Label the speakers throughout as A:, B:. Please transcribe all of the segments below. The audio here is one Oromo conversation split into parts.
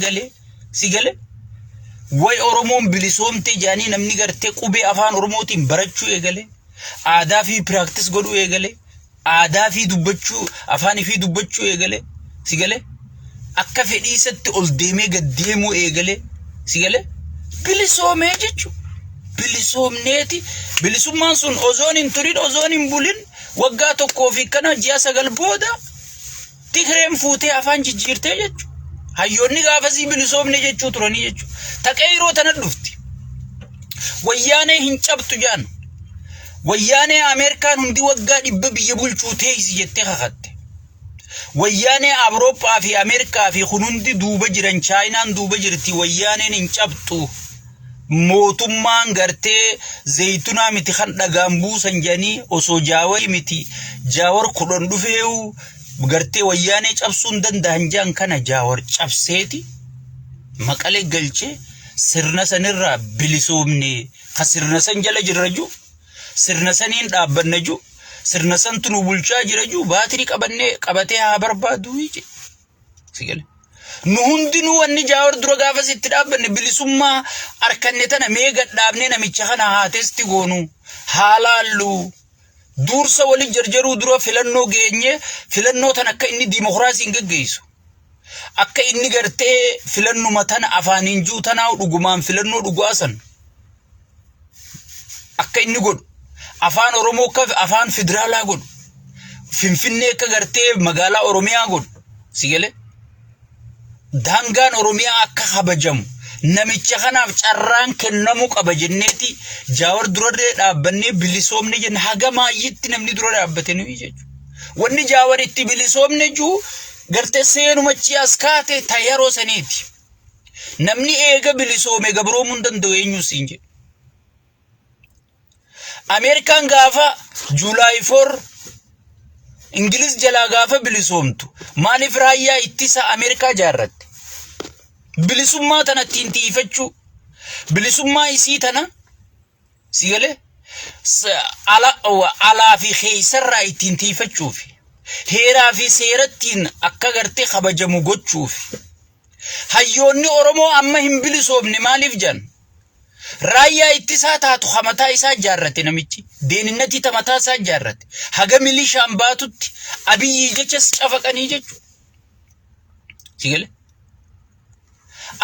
A: gale si gale way oromoon bilisoomte jaanii namni gartee qubee afaan oromootiin barachuu eegale aadaa fi practice godhuu eegale aadaa fi dubbachuu afaan fi dubbachuu eegale si gale akka fedhiisatti ol deemee gad deemuu eegale si gale bilisoomee jechuudha bilisoomneeti bilisummaan sun ozoon hin turin ozoon hin bulin waggaa tokkoo fi kana ji'a 9 booda Tigreen fuutee afaan jijjiirtee jechuudha hayyoonni gaafasii bilisoomne jechuu turanii jechuudha taqee yeroo tana dhufti wayyaanee hin cabtu jaan wayyaanee Ameerikaan hundi waggaa 100 biyya bulchuu teessi jettee kakatte wayyaanee Awurooppaa fi Ameerikaa fi hundi duuba jiran Chaayinaan duuba jirti wayyaaneen hin cabtu mootummaan gartee zaytunaa miti kan dhagaan buusan janii osoo jaawar miti jaawar kudhan dhufeewu gartee wayyaanee cabsuun danda'an jaan kana jaawar cabseeti maqalee galchee sirna sanirraa bilisoomne ka sirna san jala jirraju sirna saniin dhaabbannaju sirna san tunu bulchaa jiraju baatirii qabatee haa barbaadu ije sigale nu hundinuu wanni jaawar dura gaafas itti dhaabbanne bilisummaa arkanne tana meega dhaabne namicha kana haa testi goonu haalaallu dursa wali jarjaruu dura filannoo geenye filannoo tan akka inni dimokiraasiin gaggeessu akka inni gartee filannuma tana afaaniin juu tanaa dhugumaan filannoo dhugaasan akka inni godhu afaan oromoo akka afaan federaalaa godhu finfinnee akka gartee magaalaa oromiyaa godhu sigale daangaan oromiyaa akka kabajamu namicha kanaaf carraan kennamu qaba jenneeti jaawar dura dhaabbannee bilisoomne jenna haga maayyitti namni dura dhaabbate nuyi jechuudha wanni jaawar itti bilisoomne juu gartee seenumachi as kaate tayyaroo saniiti namni eega bilisoome gabroomuu hin danda'u eenyu siin jedhu Ameerikaan gaafa Juulaay 4 Ingiliz jalaa gaafa bilisoomtu maaliif raayyaa ittisa Ameerikaa jaarratte bilisummaa tana tiintiifachuu bilisummaa isii tana sigale alaa fi keeysarraa tiintiifachuuf heeraa fi seerattiin akka gartee kabajamu gochuuf hayyoonni oromoo amma hin bilisoomne maaliif jan raayyaa ittisaa taatu hamataa isaa jaarrate namichi deeninnatii tamataa isaa jaarrate haga milishaan baatutti abiyyi jechas cafaqanii jechu sigale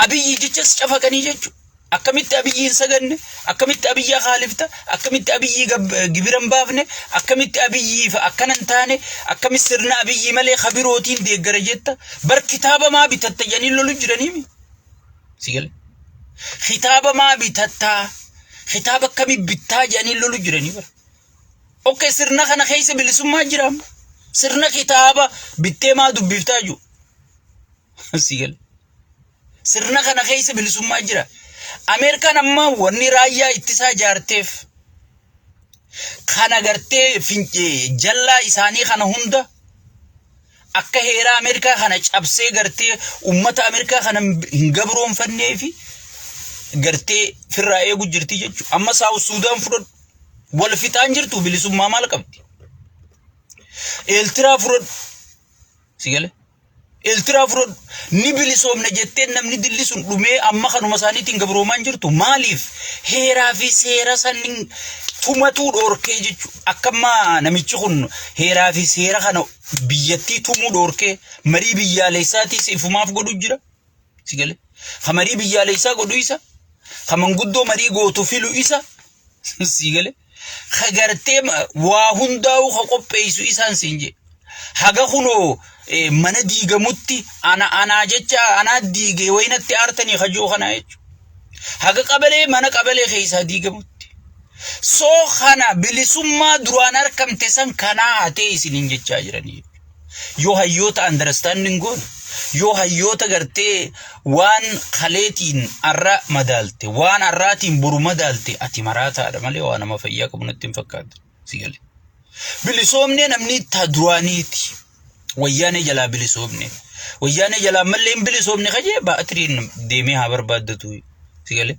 A: abiyyi jechas cafaqanii jechu akkamitti abiyyiin saganne akkamitti abiyyaa khaalifta akkamitti abiyyi gibiran baafne akkamitti abiyyi akkanan taane akkamitti sirna abiyyi malee khabirootiin deeggara jetta bar kitaaba maa bitatta janii lolu jiranii sigale kitaaba maa bitatta kitaaba kami bitaa janii lolu jiranii bar okay sirna kana keessa bilisummaa jiraam sirna kitaaba bittee maa dubbiftaa ju sigale sirna kana keessa bilisummaa jira Ameerikaan amma wanni raayyaa ittisaa jaarteef kana gartee fincee jallaa isaanii kana hunda akka heeraa Ameerikaa kana cabsee gartee ummata Ameerikaa kana hin gabroonfannee fi gartee firraa eegu jirti jechuudha amma Saawus Suudaan fudhadhu wal fixaan jirtu bilisummaa maal qabdi Eertiraa fudhadhu sigale Eertiraa fudhadhu ni bilisoomne jetteen namni dillisuun dhumee amma kanuma isaaniitiin gabroomaan jirtu maaliif heeraa fi seera sanin tumatuu dhorkee jechuudha akkamma namichi kun heeraa fi seera kana biyyattii tumuu dhorkee marii biyyaalessaatiis ifumaaf godhu jira sigale marii biyyaalessaa godhu isa manguddoo marii gootu filu isa sigale gartee waa hundaa'u qopheessu isaan siinje haga kunoo mana diigamutti ana jecha ana diige waynatti aartanii khajoo kana jechu haga qabalee mana qabalee keessa diigamutti soo khana bilisummaa duraan arkamte san kana hatee isinin jechaa jiranii yoo hayyoota understanding goon yoo hayyoota gartee waan khaleetiin arra madaalte waan arraatiin buru madaalte ati maraataadha malee waan nama fayyaa qabu natti hin fakkaatu sigale bilisoomne namni ta duraaniiti wayyaanee jalaa bilisoomne wayyaanee jalaa mallee bilisoomne khajee baatiriin deemee haa barbaaddatu sigale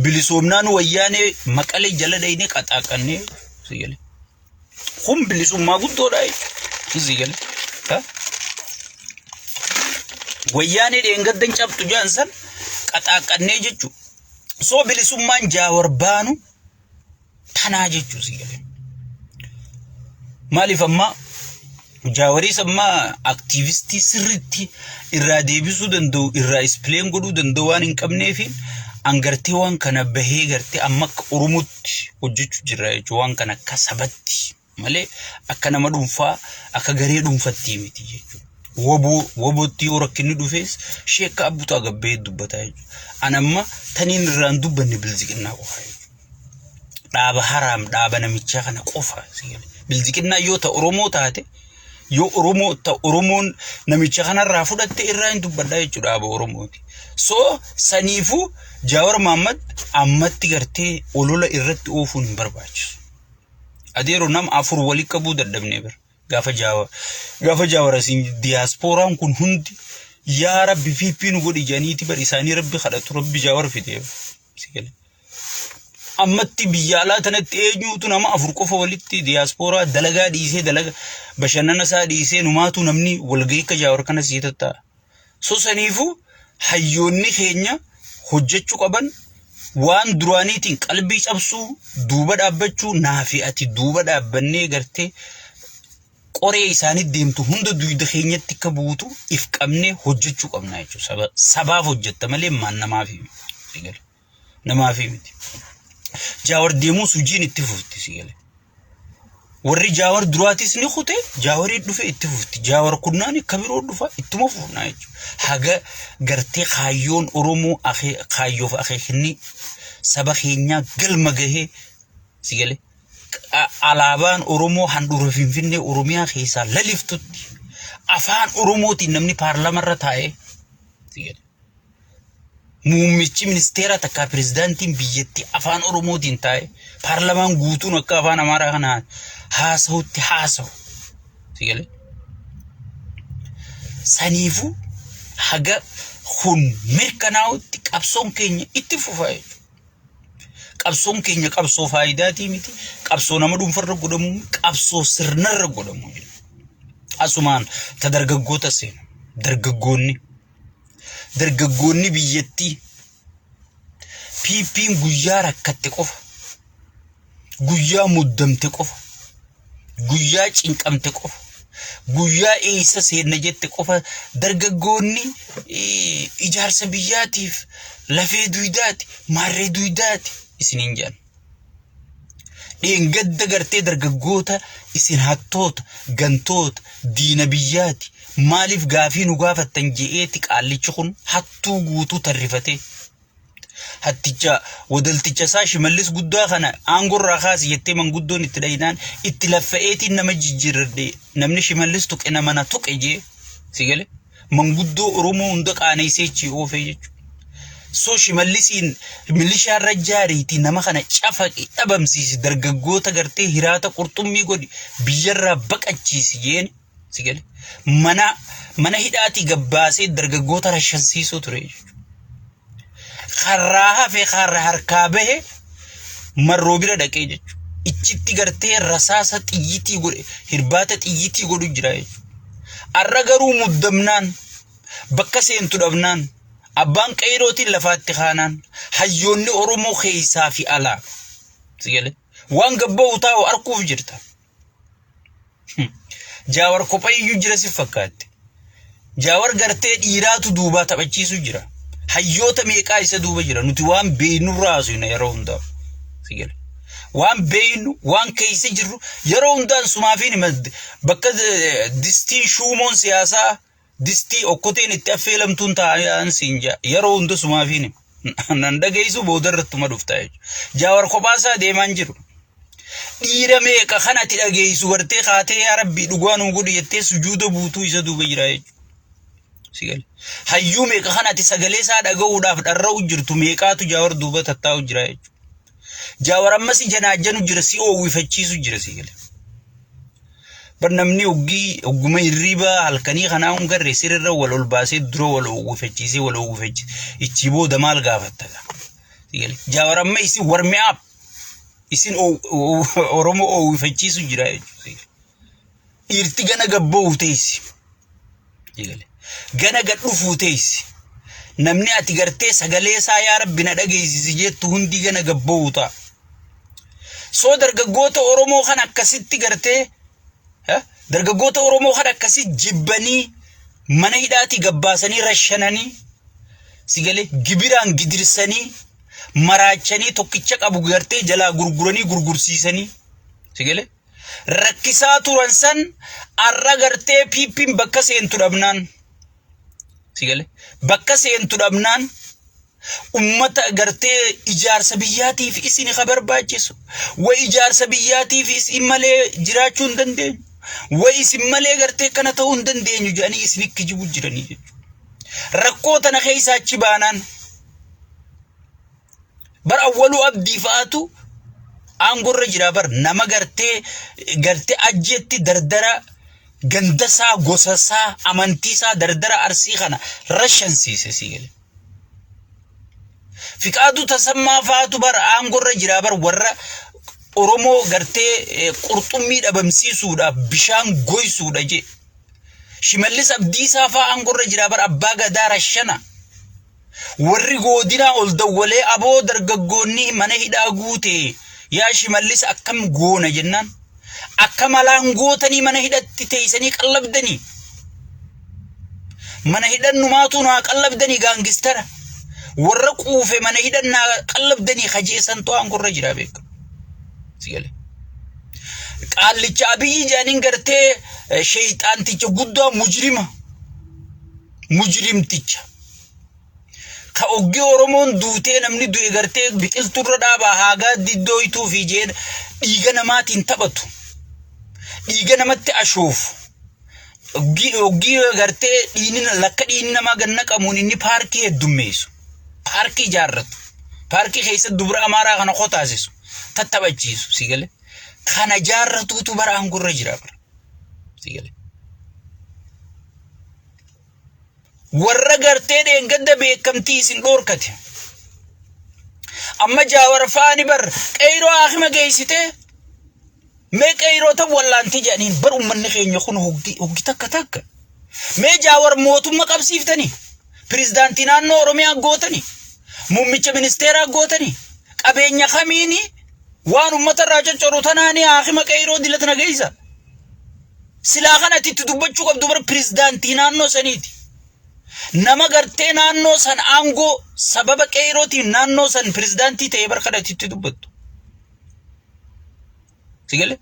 A: bilisoomnaan wayyaanee maqalee jala dhayne qaxaaqanne sigale hum bilisummaa guddoodha sigale ha wayyaanee dheengaddan cabtu jaansan qaxaaqannee jechu soo bilisummaan Jaawar baanu tanaa jechuu si galee maaliif amma Jaawaris amma aktivistii sirriitti irraa deebisuu danda'u irraa isplain godhuu danda'u waan hin qabneefi angartee waan kana bahee gartee amma Oromootti hojjechuu jira jechuudha waan kana akka sabatti malee akka nama dhuunfaa akka garee dhuunfatti miti jechuudha. Wobootti yoo rakkinni dhufees sheekka abbutaa gabbee dubbataa jechuudha. Anamma taniin irraan dubbanne bilziqinnaa qofa jechuudha. Dhaaba haraam dhaaba namichaa kana qofa bilziqinnaa yoo ta'u Oromoo taate yoo Oromoo ta'u Oromoon namicha kanarraa fudhatte irraa hin dubbadhaa jechuudha dhaaba Oromooti. So saniifu Jaawar Mohammad ammatti gartee olola irratti oofuun hin barbaachisu. Adeero nam afur wali qabuu dadhabnee bir gaafa Jaawar asin diasporaan kun hundi yaa Rabbi fiippiin godhi janiiti bar isaanii Rabbi kadhatu Rabbi Jaawar fidee sigale. Ammatti biyya alaa tanatti eenyuutu nama afur qofa walitti diasporaa dalagaa dhiisee dalaga bashannana isaa dhiisee numaatu namni walgahii akka Jaawar kana siitatta. So saniifu hayyoonni keenya hojjechuu qaban waan duraaniitiin qalbii cabsuu duuba dhaabbachuu naafi ati duuba dhaabbannee gartee qoree isaanii deemtu hunda duyda keenyatti akka buutu if qabnee hojjechuu qabna jechuudha. Sabaaf hojjetta malee maan namaafi miti. Namaafi miti. Jaawar deemuu sujiin itti fufti sigale. Warri Jaawar duraatis ni khute Jaawarii dhufe itti fufti. Jaawar kunnaan kabiroo dhufa ittuma fufna jechuudha. Haga gartee kaayyoon Oromoo kaayyoof akeekni saba keenyaa galma gahee sigale. Alaabaan Oromoo handhuura Finfinnee Oromiyaa keessaa laliftutti afaan Oromootiin namni paarlaamarra taa'ee sigale. Muummichi ministeera takka pirezidaantiin biyyatti afaan Oromootiin taa'ee paarlaamaan guutuun akka afaan Amaaraa kana haasa'utti haasa'u sigale. Saniifu haga kun mirkanaa'utti qabsoon keenya itti fufaa jechuudha. Qabsoon keenya qabsoo faayidaatii miti qabsoo nama dhuunfarra godhamu qabsoo sirnarra godhamu. Asumaan ta dargaggoota seenu dargaggoonni biyyattii piippiin guyyaa rakkatte qofa guyyaa muddamte qofa guyyaa cinqamte qofa guyyaa eessa seenna jette qofa dargaggoonni ijaarsa biyyaatiif lafee duydaati maarree duydaati isiniin jedhan. Dheengadda gartee dargaggoota isin hattoota gantoota diina biyyaati maaliif gaafii nu gaafattan je'eeti qaallichi kun hattuu guutuu tarrifatee hatticha wadalticha isaa Shimallis guddaa kana aangorraa kaasi jettee manguddoon itti dhaynaan itti laffa'eetiin nama jijjiirradhe namni Shimallis tuqe nama na tuqe jee sigale manguddoo Oromoo hunda qaaneessee chi oofee jechuudha. So Shimallisiin milishaa rajjaariitii nama kana cafaqi dhabamsiisi dargaggoota gartee hiraata qurxummii godhi biyyarraa baqachiisi jeen sigale mana hidhaatii gabbaasee dargaggoota rashansiisuu ture jechuudha. Karraa hafee karra harkaa bahe marroo bira dhaqee jechuudha. Ichitti gartee rasaasa xiyyitii godhe hirbaata xiyyitii godhu jira jechuudha. Arra garuu muddamnaan bakka seentu dhabnaan abbaan qayrootiin lafaatti kaanaan hayyoonni Oromoo keessaa fi alaa sigale waan gabba'u taa'u arkuuf jirta. Jaawar kophayyuu jira si fakkaatti. Jaawar gartee dhiiraatu duubaa taphachiisu jira. Hayyoota meeqaa isa duuba jira nuti waan beeynurraa haasofna yeroo hundaa sigale. Waan beeynu waan keessa jirru yeroo hundaan sumaafiin bakka distiin shuumoon siyaasaa distii okkoteen itti affeelamtuun taa'an siinja yeroo hunda sumaafiin nan dhageessu boodarrattuma dhuftaa jechuudha. Jaawar kophaasaa deemaan jiru. Dhiira meeqa kanatti dhageessu gartee kaatee yaa Rabbi dhugaa nuu godhi jettee sujuuda buutuu isa duuba jira jechuudha. Sigale. Hayyuu meeqa kanatti sagalee isaa dhaga'uudhaaf dharra'u jirtu meeqaatu Jaawar duuba tattaa'u jira jechuudha. Jaawar ammas janaajjanu jira si oowwifachiisu jira sigale. Barnamni ogguma hirriba halkanii kanaa hungarree sirrirra wal ol baasee dura wal oowwifachiise ichi booda maal gaafatta sigale. Jaawar amma isin warmi'aaf isin Oromoo oowwifachiisu jira jechuudha. Dhiirti gana gabba'u teessi sigale. gana gad dhufuu teessi namni ati gartee sagalee isaa yaa rabbi na dhageessisi jettu hundi gana gabba'uu ta'a. Soo dargaggoota Oromoo kan akkasitti gartee dargaggoota Oromoo kan akkasitti jibbanii mana hidhaati gabbaasanii rashananii sigalee gibiraan gidirsanii maraachanii tokkicha qabu gartee jalaa gurguranii gurgursiisanii sigalee rakkisaa turan san arra gartee piippiin bakka seentu dhabnaan sigalee bakka seentu dhabnaan ummata gartee ijaarsa biyyaatiif isin barbaachisu way ijaarsa biyyaatiif isin malee jiraachuu hin dandeenyu way isin malee gartee kana ta'uu hin dandeenyu jedhanii isin kijibu jiranii jechuudha. Rakkoo tana keessa achi baanaan bar awwalu abdii fa'aatu aangorra jira bar nama gartee ajjeetti dardara gandasaa gosasaa amantiisaa dardara arsii kana rashansiise sigalee. Fiqaadu tasammaa fa'aatu bar aangorra jira bar warra Oromoo gartee qurxummii dhabamsiisuudhaaf bishaan goysuudha je. Shimallis Abdiisaa fa'aa aangorra jira bar abbaa gadaa rashana. Warri godina ol dawwalee aboo dargaggoonni mana hidhaa guute yaa Shimallis akkam goona jennaan. Akka malaan gootanii mana hidhatti teessanii qallabdanii. Mana hidhannumaatu naa qallabdanii gaangistara. Warra quufe mana hidhannaa qallabdanii kajeessan to'an aangorra jira beeku. Sigale. Qaallicha Abiyyi jaaniin gartee shayxaanticha guddaa mujrimticha. Ka oggi Oromoon duutee namni du'e gartee biqiltuurra dhaabaa haagaa diddooytuu fi jeen dhiiga namaatiin taphatu. Dhiiga namatti ashoofu. Oggi gartee lakka dhiinni namaa ganna qabuun inni paarkii heddummeessu. Paarkii ijaarratu. Paarkii keessa dubra amaaraa kana qotaasisu. Tattabachiisu sigale. Kana jaarratuutu bara aangorra jira bara. Sigale. Warra gartee dheengadda beekamtii isin dhoorkate. Amma Jaawar faani bar qeyroo akima geessite. Mee qeyroo ta wallaanti jedhaniin bar ummanni keenya kun hoggi takka. Mee Jaawar mootummaa qabsiiftanii. Pirezidaantii naannoo Oromiyaa gootanii. Muummicha ministeeraa gootanii. Qabeenya kamiini waan ummata irraa coccoru tanaanii akima qeyroo dilata nageessa. Silaa kanatti itti dubbachuu qabdu bar pirezidaantii naannoo saniiti. Nama gartee naannoo san aangoo sababa qeyrootiin naannoo san pirezidaantii ta'e bar kanatti itti dubbattu. Sigale?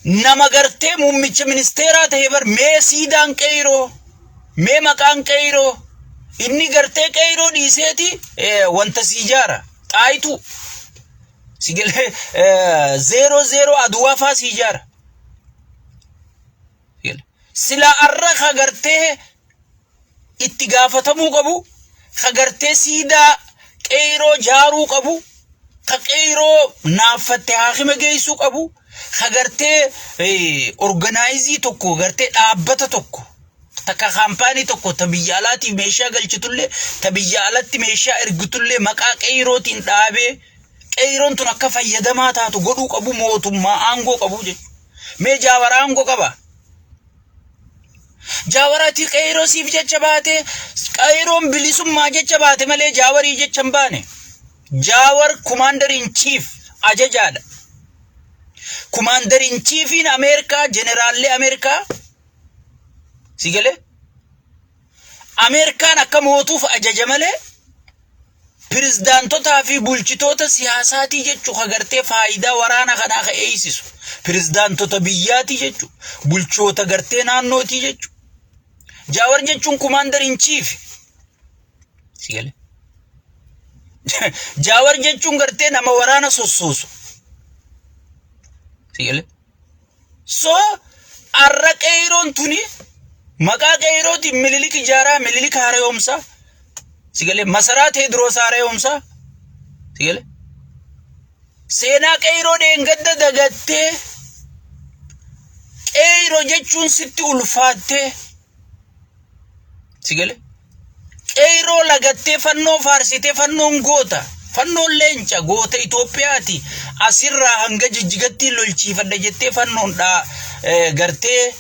A: Nama gartee muummicha ministeeraa ta'e bar mee siidaan qeyroo, mee maqaan qeyroo, inni gartee qeyroo dhiiseeti wanta si ijaara. Xaayitu. Sigale 00 aduwaa faa si ijaara. Sila arra kagartee itti gaafatamuu qabu, kagartee siidaa qeyroo jaaruu qabu, ka qeyroo naaffatte haakima geessuu qabu, kagartee organizii tokko gartee dhaabbata tokko takka kaampaanii tokko ta biyya alaatiif meeshaa galchitullee ta biyya alatti meeshaa ergitullee maqaa qeyrootiin dhaabee qeyroon tun akka fayyadamaa taatu godhuu qabu mootummaa aangoo qabu jechuudha. Mee Jaawar aangoo qaba. Jaawarati qeyroo siif jecha baate qeyroon bilisummaa jecha baate malee Jaawarii jecha hin baane. Jaawar commander in chief ajajaadha. Commander in chief in America generaallee America sigale Amerikaan akka mootuuf ajaja malee pirezidaantotaa fi bulchitoota siyaasaatii jechuu kagartee faayidaa waraana kanaa eeysisu. Pirezidaantota biyyaatii jechuu bulchoota gartee naannootii jechuu. Jaawar jechuun commander in chief. Sigale. Jaawar jechuun gartee nama waraana sossoosu. Sigale. So arra qeyroon tuni maqaa qeyrootiin Minilik ijaaraa Minilik haara'oomsaa. Sigale masaraa Teediroos haara'oomsaa. Sigale. Seenaa qeyroo dheengadda dagattee qeyroo jechuun sitti ulfaattee. Sigale. Qeyroo lagattee fannoo faarsitee fannoon goota. Fannoon leenca goota Itoophiyaati. Asirraa hanga Jijjigatti lolchiifadha jettee fannoon gartee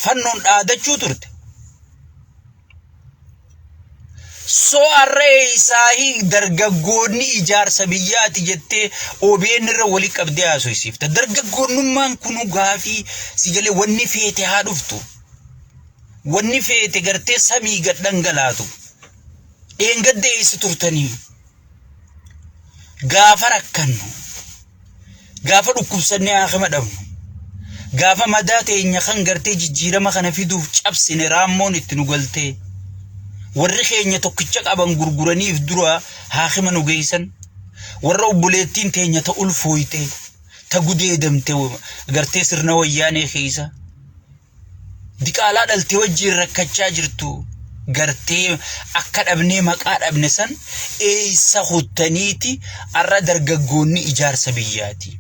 A: fannoon dhaadachuu turte. So arree isaahi dargaggoonni ijaarsa biyyaati jettee OBN irra wali qabdee haasofsiifta. Dargaggoonnummaan kunu gaafii sigalee wanni feete haa dhuftu. Wanni feete gartee samii gad dhangalaatu. Dheengadde eessa turtanii? Gaafa rakkannu. Gaafa dhukkubsannee haakama dhabnu. Gaafa madaa teenya kan gartee jijjiirama kana fiduuf cabsine raammoon itti nu galtee. Warri keenya tokkicha qaban gurguraniif dura haakima nu geessan. Warra obboleettiin teenya ta ulfooyte ta gudeedamte gartee sirna wayyaanee keessa. Diqaalaa dhaltee wajjiin rakkachaa jirtu gartee akka dhabnee maqaa dhabne san eessa hottaniiti arra dargaggoonni ijaarsa biyyaati.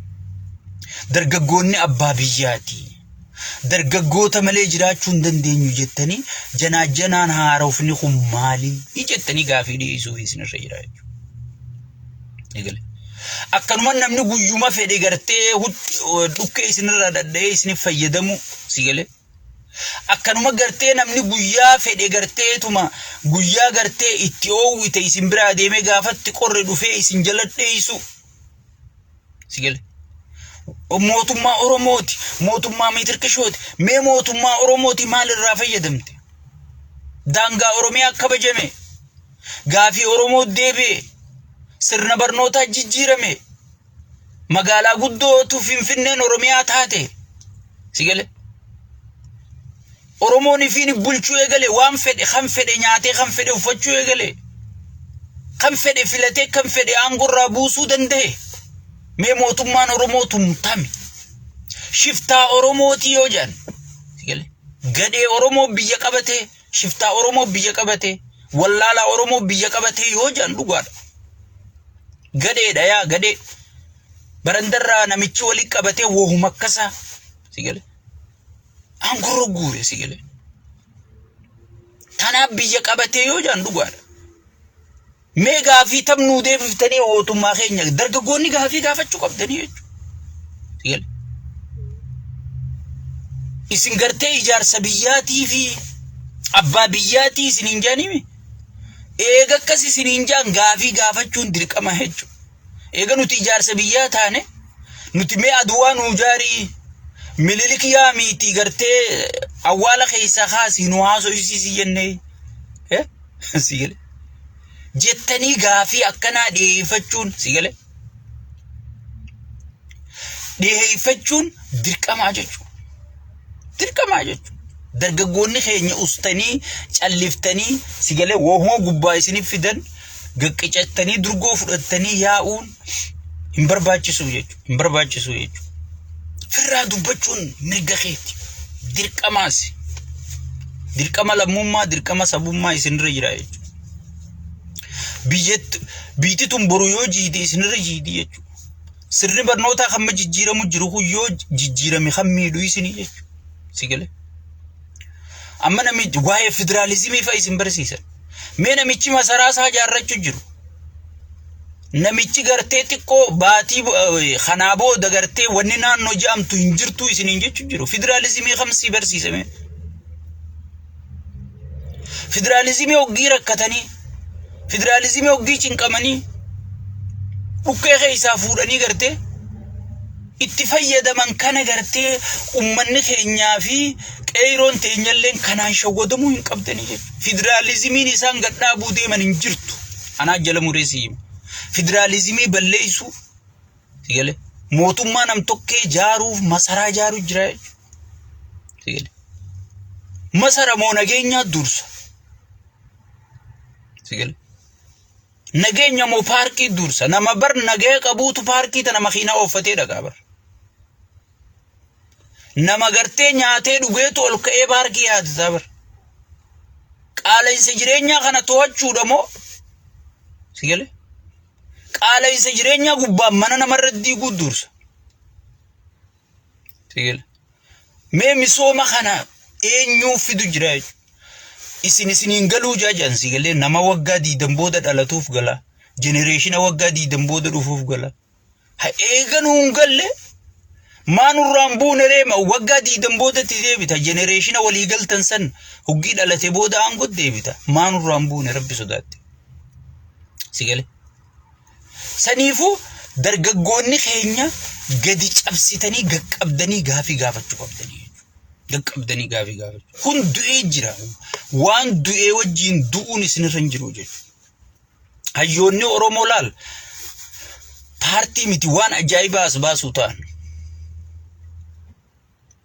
A: Dargaggoonni abbaa biyyaati. Dargaggoota malee jiraachuu hin dandeenyu jettanii janaan haarofni kun maali jettanii gaafii dhiyeessuu isinirra jira jechuudha. Akkanuma namni guyyuma fedhe gartee dhukkee isinirra dadhee isinif fayyadamu sigale. Akkanuma gartee namni guyyaa fedhe gartee tuma guyyaa gartee itti oowwite isin biraa deemee gaafatti qorre dhufee isin jala dheessu sigale. Mootummaa Oromooti, mootummaa Miitirkishooti, mee mootummaa Oromooti maalirraa fayyadamte? Daangaa Oromiyaa kabajame, gaafii Oromoo deebi'e, sirna barnootaa jijjiirame, magaalaa guddootu Finfinneen Oromiyaa taate, sigale. Oromoon ifiin bulchuu eegale, waan fedhe, kan fedhe nyaatee, kan fedhe uffachuu eegale, kan fedhe filatee, kan fedhe aangorraa buusuu danda'e. Mee mootummaan Oromootum tami shiftaa Oromooti yoo jedhan gadee Oromoo biyya qabate shiftaa Oromoo biyya qabate wallaalaa Oromoo biyya qabate yoo jedhan dhugaadha. Gadeedha yaa gadee barandarraa namichi wali qabate wohuma akkasa sigale aangorra guure sigale tanaaf biyya qabate yoo jedhan dhugaadha. Mee gaafii tamnuu deebiftanii mootummaa keenya dargaggoonni gaafii gaafachuu qabdanii jechuudha. Isin gartee ijaarsa biyyaatii fi abbaa biyyaatii isin hin jaanimi. Eega akkas isin hin jaan gaafii gaafachuun dirqama jechuudha. Eega nuti ijaarsa biyyaa taane nuti mee aduwaa nuu jaarii Minilik yaa miti gartee awwaala keessaa kaasii nu haasofsiisi jennee sigale. Jettanii gaafii akkanaa dhiyeeffachuun sigale. Dhiyeeffachuun dirqamaa jechuudha. Dirqamaa jechuudha. Dargaggoonni keenya ustanii calliftanii sigale wohoo gubbaa isiniif fidan gaqqicattanii durgoo fudhattanii yaa'uun hin barbaachisu jechuudha. Hin barbaachisu jechuudha. Firraa dubbachuun mirga keeti. Dirqamaasi. Dirqama lammummaa, dirqama sabummaa isinirra jira jechuudha. Biyyatti tun boru yoo jiite isinirra jiiti jechuudha. Sirni barnootaa kan jijjiiramu jiru kun yoo jijjiirame kan miidhu isinii jechuudha. Sigale. Amma namichi waa'ee federaalizimii fa'a isin barsiisan. Mee namichi masaraa isaa ijaarrachuu jiru. Namichi gartee xiqqoo baatii kanaa booda gartee wanni naannoo jedhamtu hin jirtu isiniin jechuu jiru. Federaalizimii kamsii barsiisame. Federaalizimii hoggii rakkatanii. Federalizimii hoggii cinqamanii dhukkee keessaa fuudhanii gartee itti fayyadaman kana gartee ummanni keenyaa fi qeeroon teenyalleen kanaan shawwadamuu hin qabdanii jechuudha. Federalizimiin isaan gadhaabuu deeman hin jirtu. Anaa jala mureessi. Federalizimii balleessu sigale mootummaa nam tokkee jaaruuf masaraa jaaruu jira jechuudha. Sigale masara moo nageenyaa dursa. Sigale nageenya moo paarkii dursa. Nama bar nagee qabuutu paarkii tana makiinaa ooffatee dhagaa bar. Nama gartee nyaatee dhugeetu ol ka'ee paarkii yaadataa bar. Qaala'insa jireenyaa kana to'achuudha moo sigale qaala'insa jireenyaa gubbaan mana namarra diiguu dursa. Sigale mee misooma kana eenyuuf fidu jira jechuudha. Isiniin galuu jaajan sigale nama waggaa 20 booda dhalatuuf gala. Generation waggaa 20 booda dhufuuf gala. Ha eeganuun galle maanurraan buunere waggaa 20 boodatti deebita generation walii galtan san hugii dhalate booda aangoo deebita maanurraan buune rabbi sodaatti sigale saniifu dargaggoonni keenya gadi cabsitanii gaqqabdanii gaafii gaafachuu qabdanii gaqqabdanii gaafii gaafachuu kun du'ee jira waan du'ee wajjin du'uun isinirra hin jiru jechuudha hayyoonni oromoo laal paartii miti waan ajaa'ibaas baasuu ta'an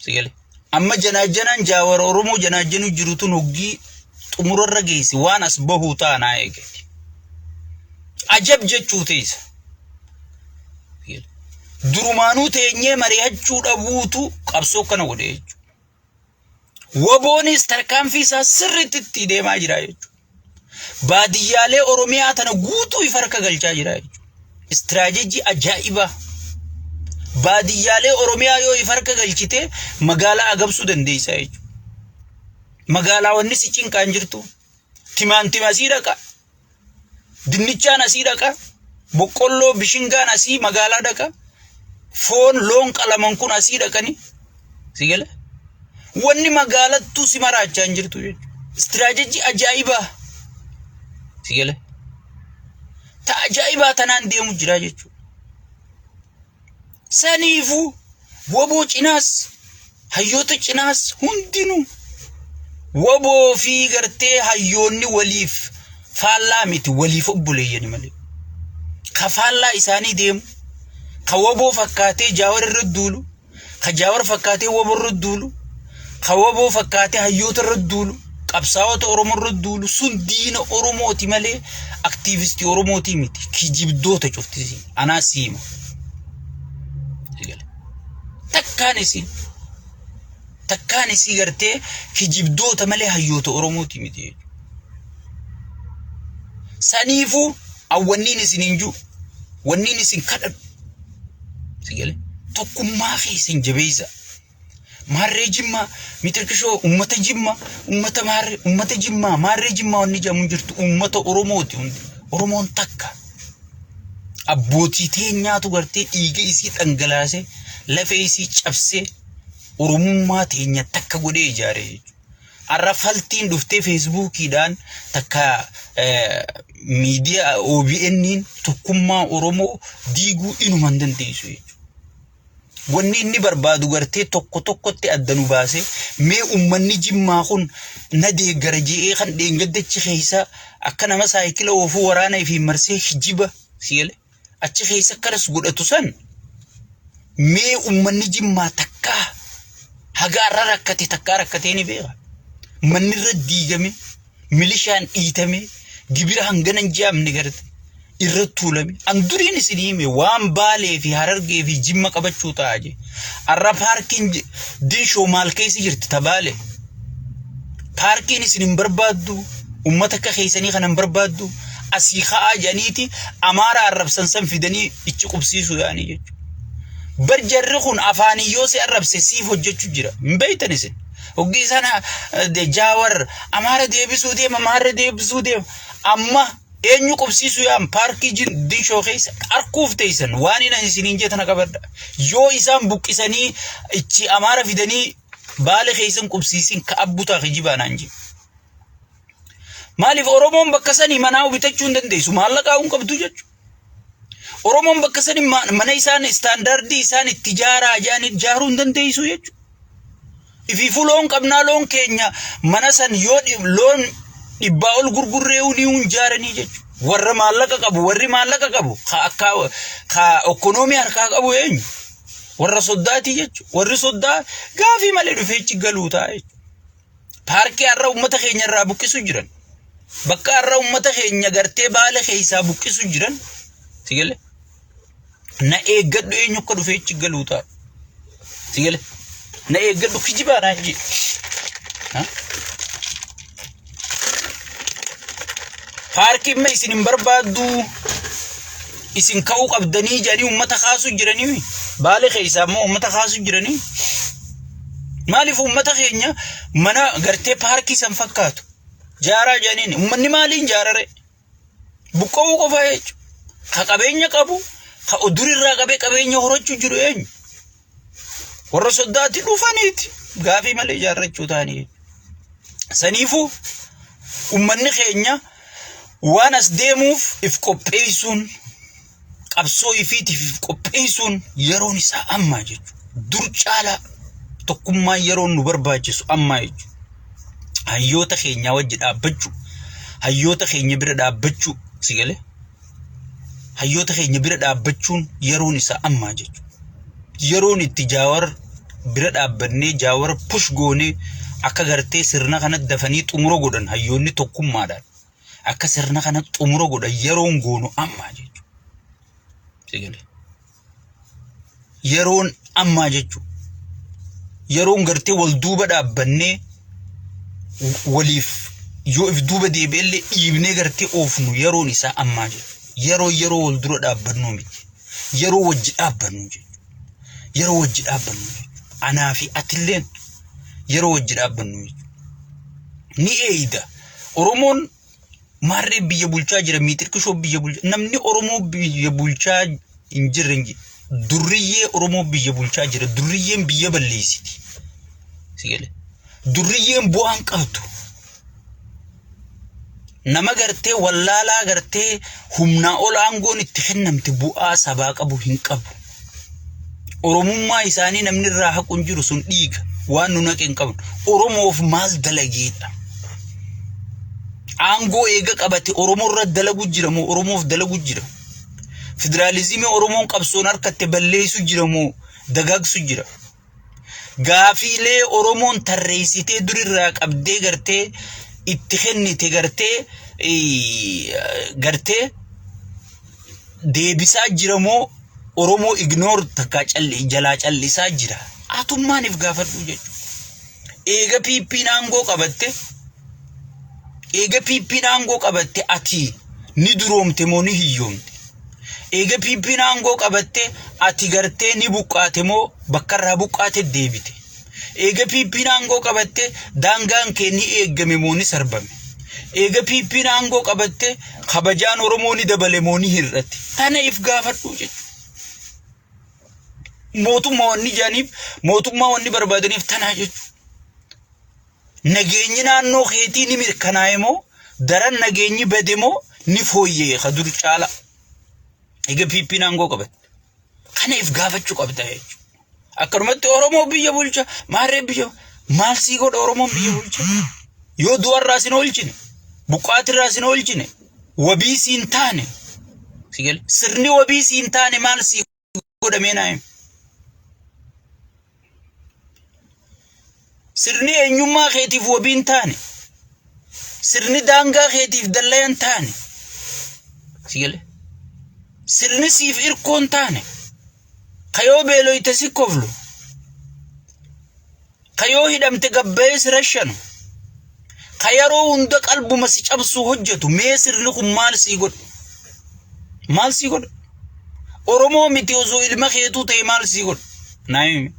A: sigale amma janaajanaan jaawar oromoo janaajanu jirutun hoggii xumurarra geessi waan as bahuu ta'anaa eegati ajab jechuu teessa durumaanuu teenyee mari'achuu dhabuutu qabsoo kana godhe jechuudha waboonis tarkaanfii isaa sirriitti deemaa jira jechuudha baadiyyaalee oromiyaa tana guutuu ifarka galchaa jira jechuudha istiraatejii ajaa'ibaa baadiyyaalee oromiyaa yoo ifarka galchite magaalaa agabsuu dandeessa jechuudha magaalaawwan si cinqaan jirtu timaantima asii dhaqa dinnichaan asii dhaqa boqqolloo bishingaan asii magaalaa dhaqa foon loon qalaman kun asii dhaqani sigale wanni magaalattu si maraachaa hin jirtu jechuudha istiraatejii ajaa'ibaa sigale ta ajaa'ibaa tanaan deemu jira jechuudha saniifu waboo cinaas hayyoota cinaas hundinuu waboo fi gartee hayyoonni waliif faallaa miti waliif obboleeyyani malee ka faallaa isaanii deemu ka waboo fakkaatee jaawar irra duulu ka jaawar fakkaatee waboo irra duulu ka waboo fakkaatee hayyoota irra duulu qabsaa'ota oromoo irra duulu sun diina oromooti malee aktiivistii oromooti miti kijibdoota cuftisi anaa siima takkaan isii gartee kijibdoota malee hayyoota oromooti miti saniifu awwanniin isin hinju wanniin isin kadhadhu sigale tokkummaa keessan jabeessa maarree jimmaa mitirkishoo ummata jimmaa ummata jimmaa maarree jimmaa wanni jamu jirtu ummata oromooti hundi oromoon takka abbootii teenyaatu gartee dhiiga isii dhangalaasee lafee isii cabsee oromummaa teenya takka godhee ijaare jechuudha arra faltiin dhuftee feesbuukiidhaan takka miidiyaa OBN'n tokkummaa oromoo diiguu inuma hin dandeessu jechuudha wanni inni barbaadu gartee tokkotti addanu baase mee ummanni jimmaa kun na deeggara je'ee kan dheengaddachi keessa akka nama saayikila oofuu waraana fi marsee hijiba siile achi keessa karas godhatu san mee ummanni jimmaa takka haga arra rakkate takka rakkatee ni beeka manni irra diigame milishaan dhiitame gibira hanganan jaamne garte irra tuulame anduriin isinime waan baalee fi harargee fi jimma qabachuu taaje arra parking dinsho maal keessa jirti tabaale parking isin barbaaddu ummata ka keessanii kanan barbaaddu asii khaa janiiti amaara arrabsan san fidanii ichi qubsiisu yaani jechu barjarri kun afaaniyyoo si arrabse siif hojjechuu jira mbeeytan isin hoggi sana de jaawar amaara deebisuu deema amma eenyu qubsiisu yaam paarkii dinshoo keessa arkuuf teessan waan ina isiniin jetana qabadda yoo isaan buqqisanii ichi amaara fidanii baale keessan qubsiisin ka abbutaa kijibaanaan ji maaliif oromoon bakka sanii manaa bitachuu hin dandeessu maallaqaa hin qabdu jechu oromoon bakka sanii mana isaan standardii isaan itti jaaraa jaanii jaaruu hin dandeessu jechu ifi fuloon qabnaa loon keenya mana san yoo loon dhibbaa ol gurgurree uniun jaaranii jechu warra maallaqa qabu ka ekonomii harkaa qabu eenyu warra soddaati jechu warri soddaa gaafii malee dhufeechi galuu ta'a jechu paarkii har'a ummata keenya irraa buqqisu jiran bakka har'a ummata keenya gartee baala keessaa buqqisu jiran sigale na eeggadhu eenyu akka dhufeechi galuu ta'a sigale na eeggadhu kijibaanaan ji paarkii ma isin barbaaddu isin ka'uu qabdanii jedhanii ummata kaasu jiranii baale keessaa immoo ummata kaasu jiranii maaliif ummata keenya mana gartee paarkii san fakkaatu jaaraa jedhaniin ummanni maaliin jaarare buqqa'uu qofa jechuudha ka qabeenya qabu ka odurirraa qabeenya horachuu jiru eenyu warra soddaatti dhufaniiti gaafii malee ijaarrachuu taanii. Saniifuu ummanni keenya waan as deemuuf if qopheessuun qabsoo ifiitiif qopheessuun yeroon isaa ammaa jechuudha. Dur caalaa tokkummaa yeroon nu barbaachisu ammaa jechuudha. Hayyoota keenya wajji dhaabbachuu, hayyoota keenya bira dhaabbachuu sigalee. Hayyoota keenya bira dhaabbachuun yeroon isaa ammaa jechuudha. Yeroon itti Jawaar bira dhaabbannee Jawaar push goonee akka gartee sirna kanatti dafanii xumura godhan hayyoonni tokkummaadhaan akka sirna kanatti xumura godhan yeroon goonu ammaa jechuudha. Sigalee. Yeroon ammaa jechuudha. Yeroon gartee wal duuba dhaabbannee waliif yoo if duuba deebi'ellee dhiibnee gartee oofnu yeroon isaa ammaa jechuudha. Yeroo wal dura dhaabbannu miti. Yeroo wajji dhaabbannu jechuudha. Yeroo wajji dhaabbannu jechuudha. Anaa fi atilleen yeroo wajji dhaabbannu jechuudha. Ni eeyida. Oromoon maarree biyya bulchaa jira miitirkishoo biyya bulchaa namni Oromoo biyya bulchaa hin jirre durriyyee Oromoo biyya bulchaa jira durriyyeen biyya balleessiti. Sigalee. Durriyyeen bu'aan qabdu. Nama gartee wallaalaa gartee humnaa ol aangoon itti kennamte bu'aa sabaa qabu hin qabu. Oromummaa isaanii namni irraa haquun jiru sun dhiiga waan nu naqeen qabnu. Oromoof maal dalageedha? Aangoo eega qabate Oromoo irra dalagu jira moo Oromoof dalagu jira? Federaalizimii Oromoon qabsoon harkatti balleessu jira moo dagaagsu jira? Gaafiilee Oromoon tarreessitee durirraa qabdee gartee itti kennite gartee deebisaa jira moo Oromoo ignore takka jalaa callisaa jira? Atummaaniif gaafadhu jechuudha. Eega piippiin aangoo qabatte ati ni duroomte moo ni hiyyoomte? Eega piippiin aangoo qabatte ati gartee ni buqqaate moo bakkarraa buqqaate deebite? Eega piippiin aangoo qabatte daangaan kee ni eeggame moo ni sarbame? Eega piippiin aangoo qabatte kabajaan Oromoo ni dabale moo ni hir'ate? Tana if gaafadhu jechuudha. Mootummaa wanni barbaadaniif tanaa jechuudha. Nageenyi naannoo keetii ni mirkanaa'e moo daran nageenyi bade moo ni fooyyee ka dur caala? Eega piippiin aangoo qabatte kana if gaafachuu qabda jechuudha. Akkanumatti Oromoo biyya bulcha maarree biyya maal sii godha Oromoon biyya bulcha? Yoo du'arraa sin oolchine buqqaatirraa sin oolchine wabii siin taane sigalee sirni wabii siin taane maal sii godhamee naa'im? Sirni eenyummaa keetiif wabiin taane sirni daangaa keetiif dallayan taane sigalee sirni siif irkoon taane kayoo beeloyte si koflu kayoo hidhamte gabbaa'ee si rashanu kayaroo hunda qalbuma si cabsu hojjetu mee sirni kun maal sii godha? Maal sii godha? Oromoo miti osoo ilma keetuu ta'e maal sii godha? Naayimi.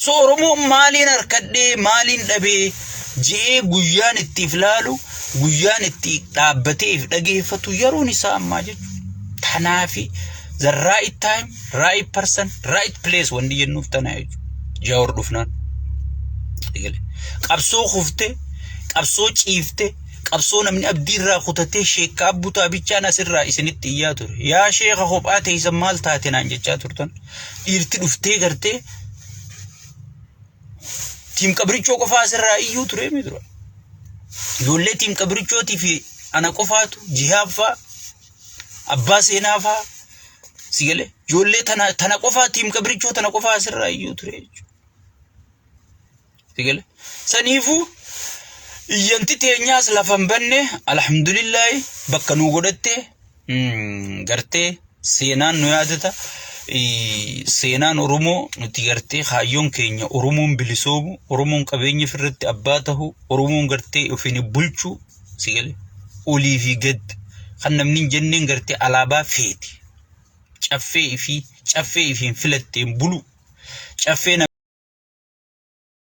A: So Oromoo maaliin harkadhee maaliin dhabee jee guyyaan ittiif laalu guyyaan itti dhaabbateef dhageeffatu yeroon isaa ammaa jechuudha. Tanaafi the right time, right person, right place wanti jennuuf tanaa jechuudha. Jawaar dhufnaan. Qabsoo kufte, qabsoo ciifte, qabsoo namni abdiirraa kutatee sheekka abbutaa bichaan asirraa isinitti iyyaa ture. Yaa sheeka kophaa teessan maal taate naan jechaa turtan. Dhiirti dhuftee gartee tiim qabrichoo qofaa asirraa iyyuu ture mi dura. Ijoollee tiim qabrichootii fi ana qofaatu jihaaffaa abbaa seenaafaa sigalee ijoollee tana qofaa tiim qabrichoo tana qofaa asirraa iyyuu ture jechuudha. Sigalee saniifuu iyyanti teenyaas lafan banne alhamdulillah bakka nu godhatte gartee seenaan nu yaadata. Seenaan Oromoo nuti gartee hayyoon keenya Oromoon bilisoomu Oromoon qabeenya firratti abbaa tahu Oromoon gartee ofiin bulchuu sigalee olii fi gad kan namni jenneen gartee alaabaa feeti caffee fi filatteen bulu caffee